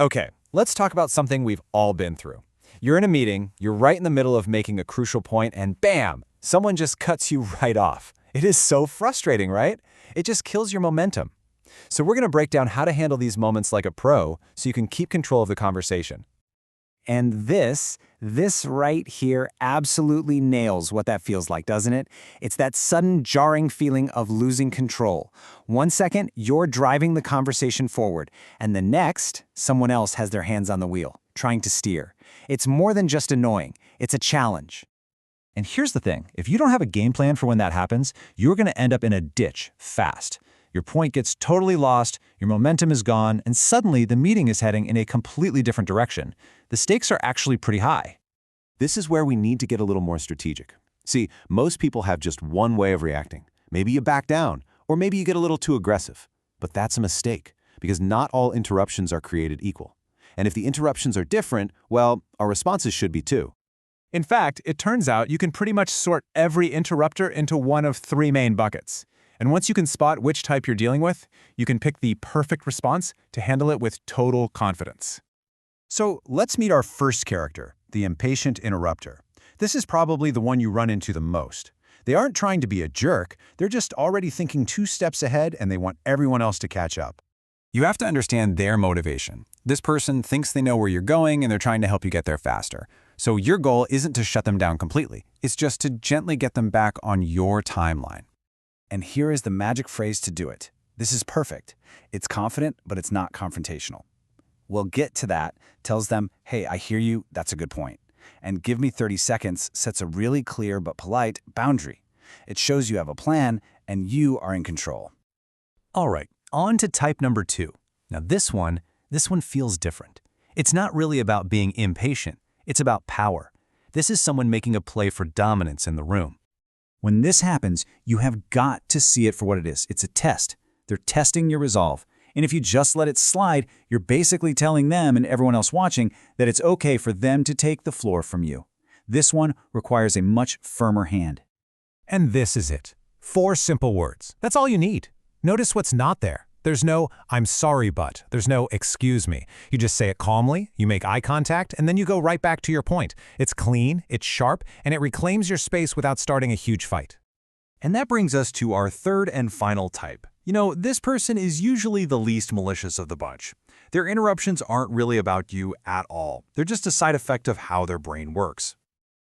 Okay, let's talk about something we've all been through. You're in a meeting, you're right in the middle of making a crucial point, and bam, someone just cuts you right off. It is so frustrating, right? It just kills your momentum. So we're going to break down how to handle these moments like a pro so you can keep control of the conversation. And this right here absolutely nails what that feels like, doesn't it? It's that sudden jarring feeling of losing control. 1 second, you're driving the conversation forward, and the next, someone else has their hands on the wheel, trying to steer. It's more than just annoying, it's a challenge. And here's the thing, if you don't have a game plan for when that happens, you're going to end up in a ditch fast. Your point gets totally lost, your momentum is gone, and suddenly the meeting is heading in a completely different direction. The stakes are actually pretty high. This is where we need to get a little more strategic. See, most people have just one way of reacting. Maybe you back down, or maybe you get a little too aggressive. But that's a mistake, because not all interruptions are created equal. And if the interruptions are different, well, our responses should be too. In fact, it turns out you can pretty much sort every interrupter into one of 3 main buckets. And once you can spot which type you're dealing with, you can pick the perfect response to handle it with total confidence. So let's meet our first character, the impatient interrupter. This is probably the one you run into the most. They aren't trying to be a jerk, they're just already thinking 2 steps ahead and they want everyone else to catch up. You have to understand their motivation. This person thinks they know where you're going and they're trying to help you get there faster. So your goal isn't to shut them down completely. It's just to gently get them back on your timeline. And here is the magic phrase to do it. This is perfect. It's confident, but it's not confrontational. We'll get to that, tells them, hey, I hear you, that's a good point. And give me 30 seconds sets a really clear but polite boundary. It shows you have a plan and you are in control. All right, on to type number 2. Now this one feels different. It's not really about being impatient, it's about power. This is someone making a play for dominance in the room. When this happens, you have got to see it for what it is. It's a test. They're testing your resolve. And if you just let it slide, you're basically telling them and everyone else watching that it's okay for them to take the floor from you. This one requires a much firmer hand. And this is it. 4 simple words. That's all you need. Notice what's not there. There's no, I'm sorry, but. There's no, excuse me. You just say it calmly, you make eye contact, and then you go right back to your point. It's clean, it's sharp, and it reclaims your space without starting a huge fight. And that brings us to our third and final type. You know, this person is usually the least malicious of the bunch. Their interruptions aren't really about you at all. They're just a side effect of how their brain works.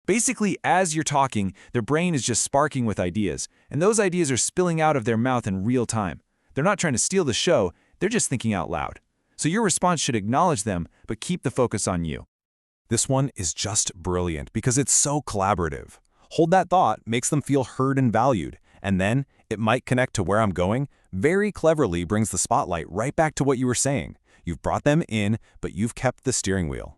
Basically, as you're talking, their brain is just sparking with ideas, and those ideas are spilling out of their mouth in real time. They're not trying to steal the show, they're just thinking out loud. So your response should acknowledge them, but keep the focus on you. This one is just brilliant because it's so collaborative. Hold that thought makes them feel heard and valued, and then it might connect to where I'm going, very cleverly brings the spotlight right back to what you were saying. You've brought them in, but you've kept the steering wheel.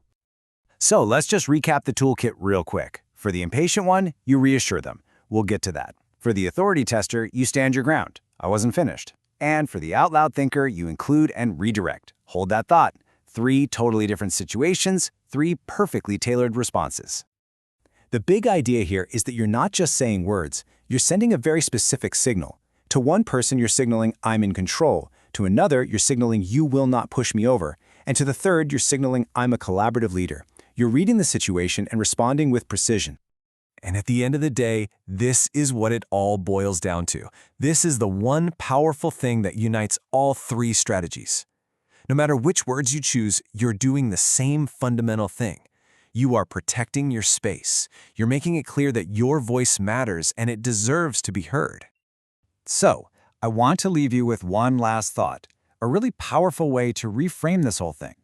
So let's just recap the toolkit real quick. For the impatient one, you reassure them. We'll get to that. For the authority tester, you stand your ground. I wasn't finished. And for the out loud thinker, you include and redirect. Hold that thought. 3 totally different situations, 3 perfectly tailored responses. The big idea here is that you're not just saying words, you're sending a very specific signal. To one person, you're signaling, I'm in control. To another, you're signaling, you will not push me over. And to the third, you're signaling, I'm a collaborative leader. You're reading the situation and responding with precision. And at the end of the day, this is what it all boils down to. This is the one powerful thing that unites all 3 strategies. No matter which words you choose, you're doing the same fundamental thing. You are protecting your space. You're making it clear that your voice matters and it deserves to be heard. So, I want to leave you with one last thought, a really powerful way to reframe this whole thing.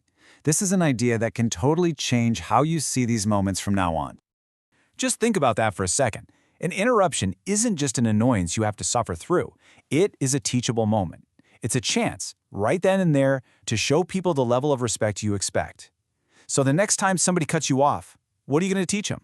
This is an idea that can totally change how you see these moments from now on. Just think about that for a second. An interruption isn't just an annoyance you have to suffer through. It is a teachable moment. It's a chance, right then and there, to show people the level of respect you expect. So the next time somebody cuts you off, what are you going to teach them?